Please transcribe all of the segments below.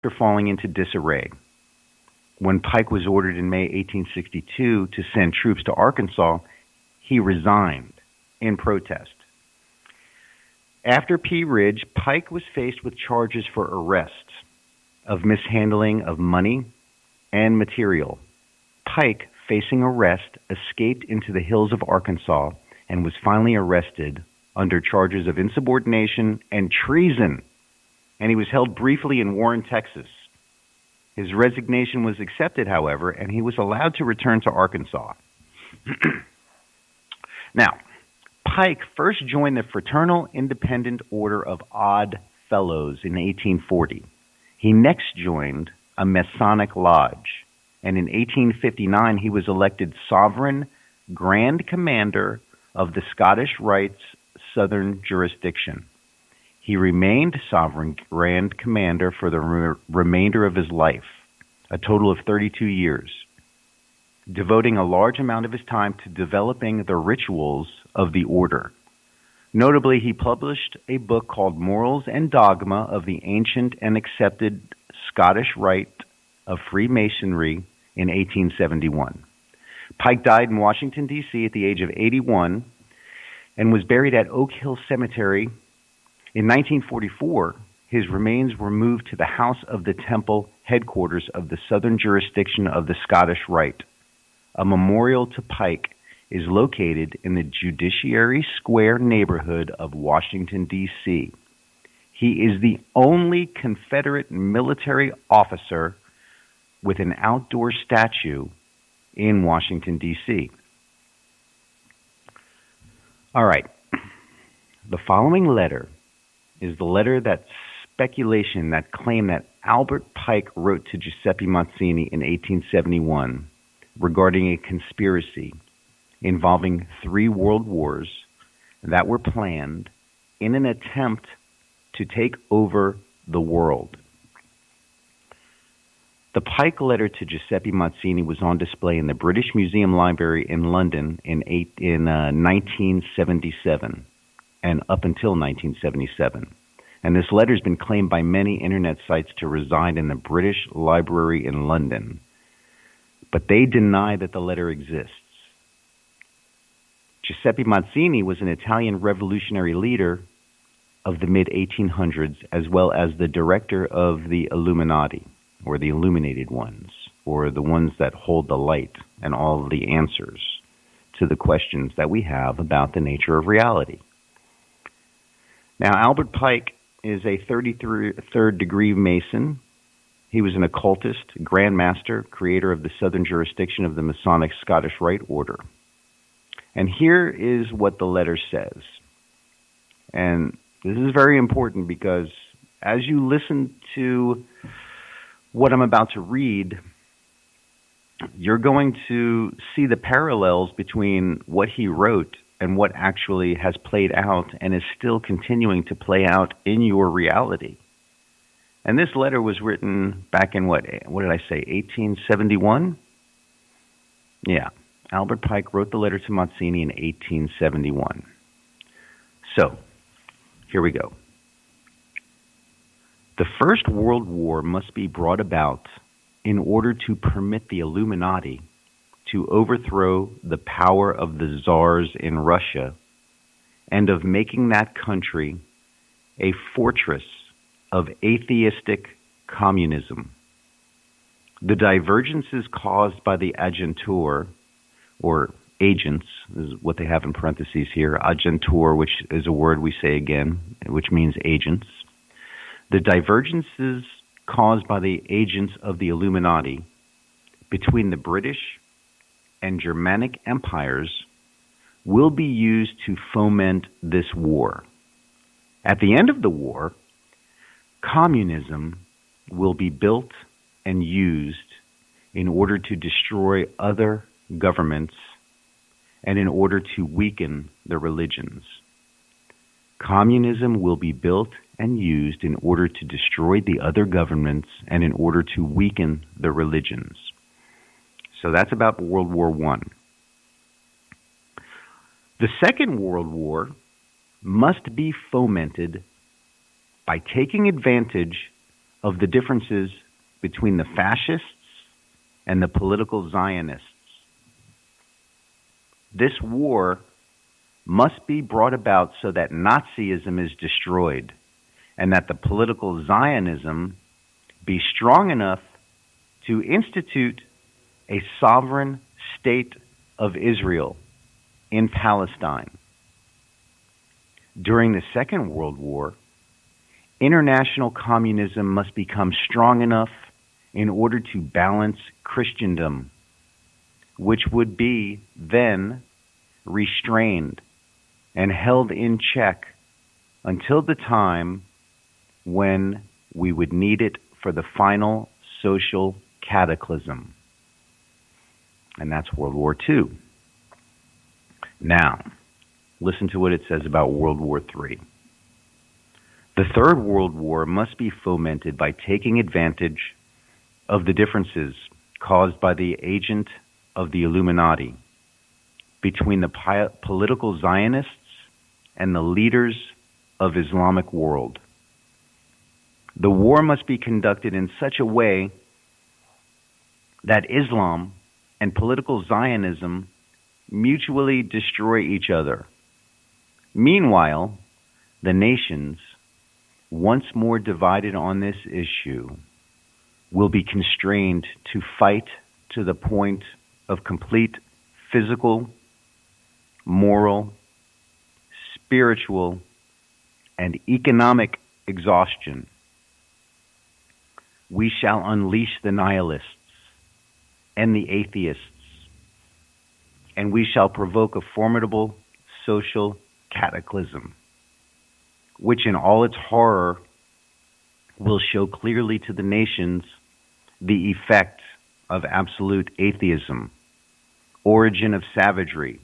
after falling into disarray. When Pike was ordered in May 1862 to send troops to Arkansas, he resigned in protest. After Pea Ridge, Pike was faced with charges for arrest of mishandling of money and material. Pike, facing arrest, escaped into the hills of Arkansas and was finally arrested under charges of insubordination and treason, and he was held briefly in Warren, Texas. His resignation was accepted, however, and he was allowed to return to Arkansas. Now, Pike first joined the Fraternal Independent Order of Odd Fellows in 1840. He next joined a Masonic lodge, and in 1859 he was elected Sovereign Grand Commander of the Scottish Rites Southern Jurisdiction. He remained Sovereign Grand Commander for the remainder of his life, a total of 32 years, devoting a large amount of his time to developing the rituals of the order. Notably, he published a book called Morals and Dogma of the Ancient and Accepted Scottish Rite of Freemasonry in 1871. Pike died in Washington, D.C. at the age of 81 and was buried at Oak Hill Cemetery. In 1944, his remains were moved to the House of the Temple headquarters of the Southern Jurisdiction of the Scottish Rite. A memorial to Pike is located in the Judiciary Square neighborhood of Washington, D.C. He is the only Confederate military officer with an outdoor statue in Washington, D.C. All right. The following letter is the letter that claimed that Albert Pike wrote to Giuseppe Mazzini in 1871 regarding a conspiracy involving 3 world wars that were planned in an attempt to take over the world. The Pike letter to Giuseppe Mazzini was on display in the British Museum Library in London in 1977 and up until 1977. And this letter has been claimed by many internet sites to reside in the British Library in London. But they deny that the letter exists. Giuseppe Mazzini was an Italian revolutionary leader of the mid-1800s, as well as the director of the Illuminati, or the Illuminated Ones, or the ones that hold the light and all of the answers to the questions that we have about the nature of reality. Now, Albert Pike is a 33rd degree Mason. He was an occultist, Grand Master, creator of the Southern Jurisdiction of the Masonic Scottish Rite Order. And here is what the letter says. And this is very important because as you listen to what I'm about to read, you're going to see the parallels between what he wrote and what actually has played out and is still continuing to play out in your reality. And this letter was written back in what did I say, 1871? Yeah, Albert Pike wrote the letter to Mazzini in 1871. So, here we go. The First World War must be brought about in order to permit the Illuminati to overthrow the power of the czars in Russia and of making that country a fortress of atheistic communism. The divergences caused by the agentur, or agents, is what they have in parentheses here, agentur, which is a word we say again, which means agents. The divergences caused by the agents of the Illuminati between the British and Germanic empires will be used to foment this war. At the end of the war, communism will be built and used in order to destroy other governments and in order to weaken the religions. Communism will be built and used in order to destroy the other governments and in order to weaken the religions. So that's about World War I. The Second World War must be fomented by taking advantage of the differences between the fascists and the political Zionists. This war must be brought about so that Nazism is destroyed and that the political Zionism be strong enough to institute a sovereign state of Israel in Palestine. During the Second World War, international communism must become strong enough in order to balance Christendom, which would be then restrained and held in check until the time when we would need it for the final social cataclysm. And that's World War II. Now, listen to what it says about World War III. The Third World War must be fomented by taking advantage of the differences caused by the agent of the Illuminati between the political Zionists and the leaders of Islamic world. The war must be conducted in such a way that Islam and political Zionism mutually destroy each other. Meanwhile, the nations, once more divided on this issue, will be constrained to fight to the point of complete physical, moral, spiritual, and economic exhaustion. We shall unleash the nihilists and the atheists, and we shall provoke a formidable social cataclysm, which in all its horror will show clearly to the nations the effect of absolute atheism, origin of savagery,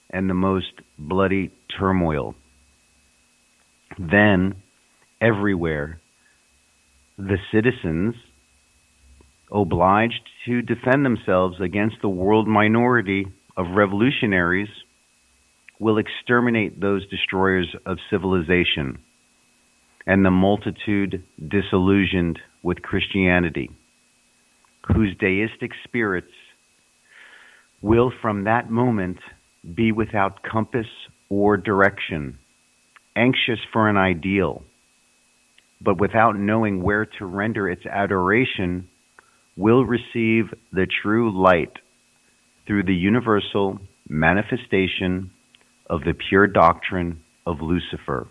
and the most bloody turmoil. Then, everywhere, the citizens, obliged to defend themselves against the world minority of revolutionaries, will exterminate those destroyers of civilization and the multitude disillusioned with Christianity, whose deistic spirits will from that moment be without compass or direction, anxious for an ideal, but without knowing where to render its adoration, will receive the true light through the universal manifestation of the pure doctrine of Lucifer,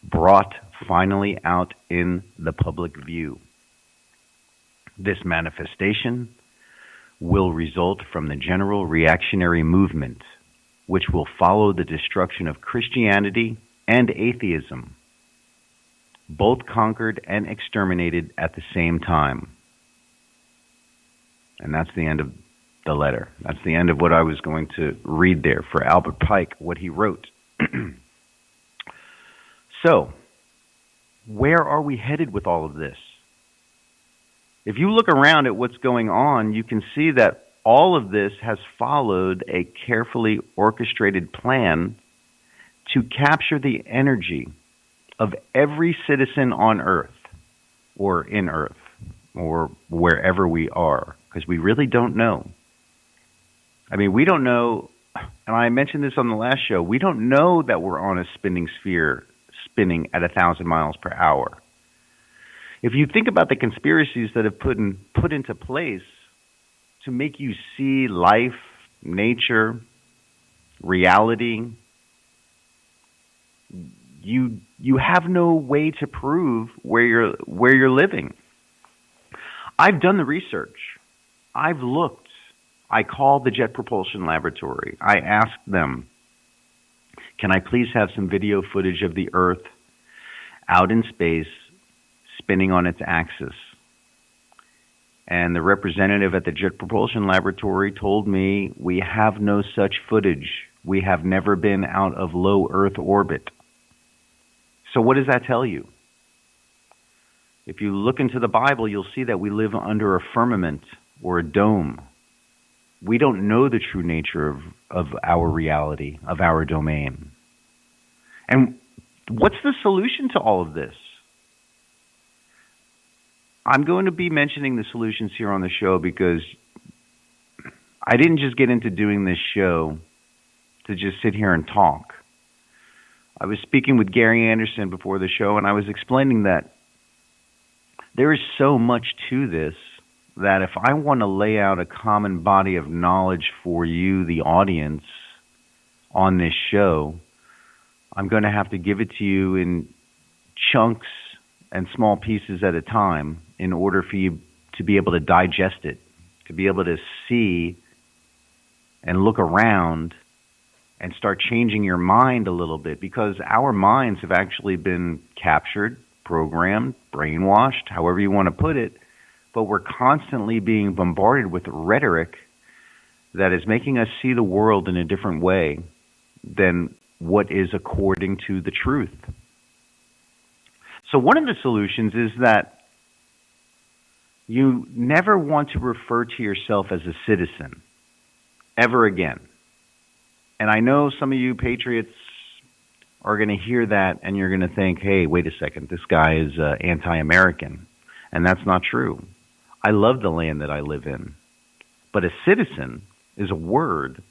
brought finally out in the public view. This manifestation will result from the general reactionary movement, which will follow the destruction of Christianity and atheism, both conquered and exterminated at the same time. And that's the end of the letter. That's the end of what I was going to read there for Albert Pike, what he wrote. So, where are we headed with all of this? If you look around at what's going on, you can see that all of this has followed a carefully orchestrated plan to capture the energy of every citizen on Earth, or in Earth, or wherever we are, because we really don't know. I mean, we don't know, and I mentioned this on the last show, we don't know that we're on a spinning sphere spinning at 1,000 miles per hour. If you think about the conspiracies that have put into place to make you see life, nature, reality, you have no way to prove where you're living. I've done the research. I've looked. I called the Jet Propulsion Laboratory. I asked them, can I please have some video footage of the Earth out in space spinning on its axis? And the representative at the Jet Propulsion Laboratory told me, we have no such footage. We have never been out of low Earth orbit. So what does that tell you? If you look into the Bible, you'll see that we live under a firmament or a dome. We don't know the true nature of our reality, of our domain. And what's the solution to all of this? I'm going to be mentioning the solutions here on the show because I didn't just get into doing this show to just sit here and talk. I was speaking with Gary Anderson before the show, and I was explaining that there is so much to this that if I want to lay out a common body of knowledge for you, the audience, on this show, I'm going to have to give it to you in chunks and small pieces at a time in order for you to be able to digest it, to be able to see and look around and start changing your mind a little bit, because our minds have actually been captured, programmed, brainwashed, however you want to put it, but we're constantly being bombarded with rhetoric that is making us see the world in a different way than what is according to the truth. So one of the solutions is that you never want to refer to yourself as a citizen ever again. And I know some of you patriots are going to hear that and you're going to think, hey, wait a second, this guy is anti-American. And that's not true. I love the land that I live in. But a citizen is a word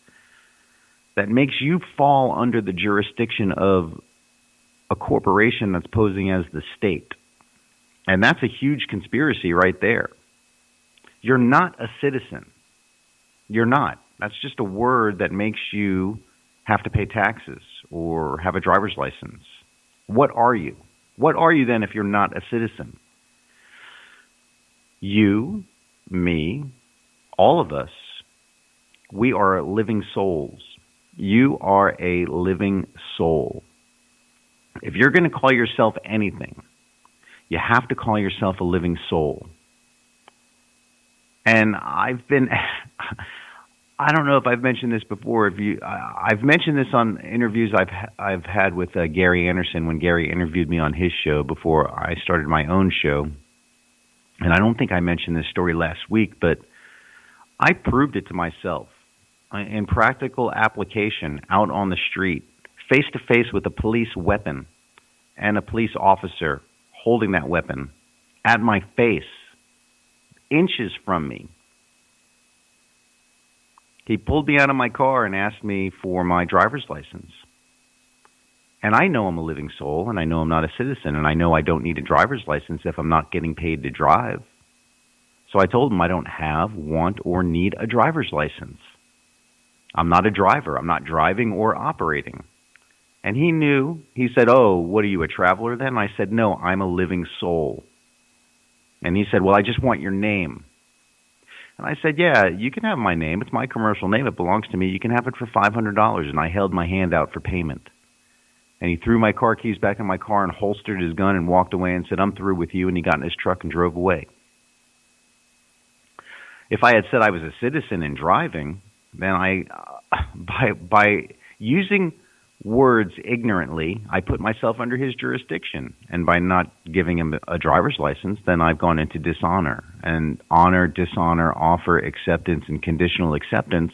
that makes you fall under the jurisdiction of a corporation that's posing as the state. And that's a huge conspiracy right there. You're not a citizen. You're not. That's just a word that makes you have to pay taxes or have a driver's license. What are you? What are you then if you're not a citizen? You, me, all of us, we are living souls. You are a living soul. If you're going to call yourself anything, you have to call yourself a living soul. And I've been, I don't know if I've mentioned this before. I've mentioned this on interviews I've had with Gary Anderson when Gary interviewed me on his show before I started my own show. And I don't think I mentioned this story last week, but I proved it to myself in practical application out on the street, face to face with a police weapon and a police officer holding that weapon at my face, inches from me. He pulled me out of my car and asked me for my driver's license. And I know I'm a living soul, and I know I'm not a citizen, and I know I don't need a driver's license if I'm not getting paid to drive. So I told him I don't have, want, or need a driver's license. I'm not a driver. I'm not driving or operating. And he knew. He said, oh, what are you, a traveler then? And I said, no, I'm a living soul. And he said, well, I just want your name. And I said, yeah, you can have my name. It's my commercial name. It belongs to me. You can have it for $500. And I held my hand out for payment. And he threw my car keys back in my car and holstered his gun and walked away and said, I'm through with you. And he got in his truck and drove away. If I had said I was a citizen and driving, then by using words ignorantly, I put myself under his jurisdiction. And by not giving him a driver's license, then I've gone into dishonor. And honor, dishonor, offer, acceptance, and conditional acceptance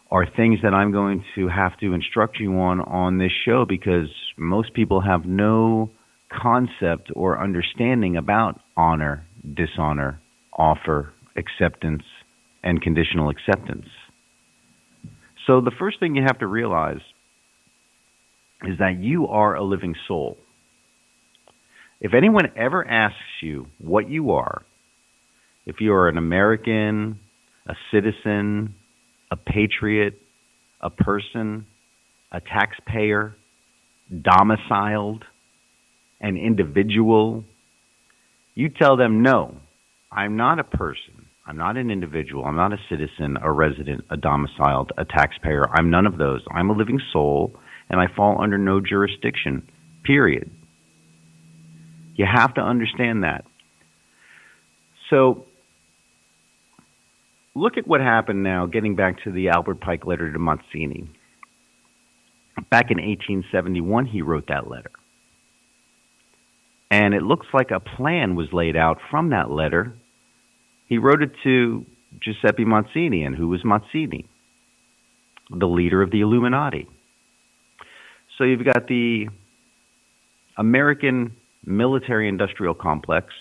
are things that I'm going to have to instruct you on this show, because most people have no concept or understanding about honor, dishonor, offer, acceptance, and conditional acceptance. So the first thing you have to realize is that you are a living soul. If anyone ever asks you what you are, if you are an American, a citizen, a patriot, a person, a taxpayer, domiciled, an individual, you tell them, no, I'm not a person. I'm not an individual. I'm not a citizen, a resident, a domiciled, a taxpayer. I'm none of those. I'm a living soul, and I fall under no jurisdiction, period. You have to understand that. So look at what happened now, getting back to the Albert Pike letter to Mazzini. Back in 1871, he wrote that letter. And it looks like a plan was laid out from that letter. He wrote it to Giuseppe Mazzini. And who was Mazzini? The leader of the Illuminati. So you've got the American military-industrial complex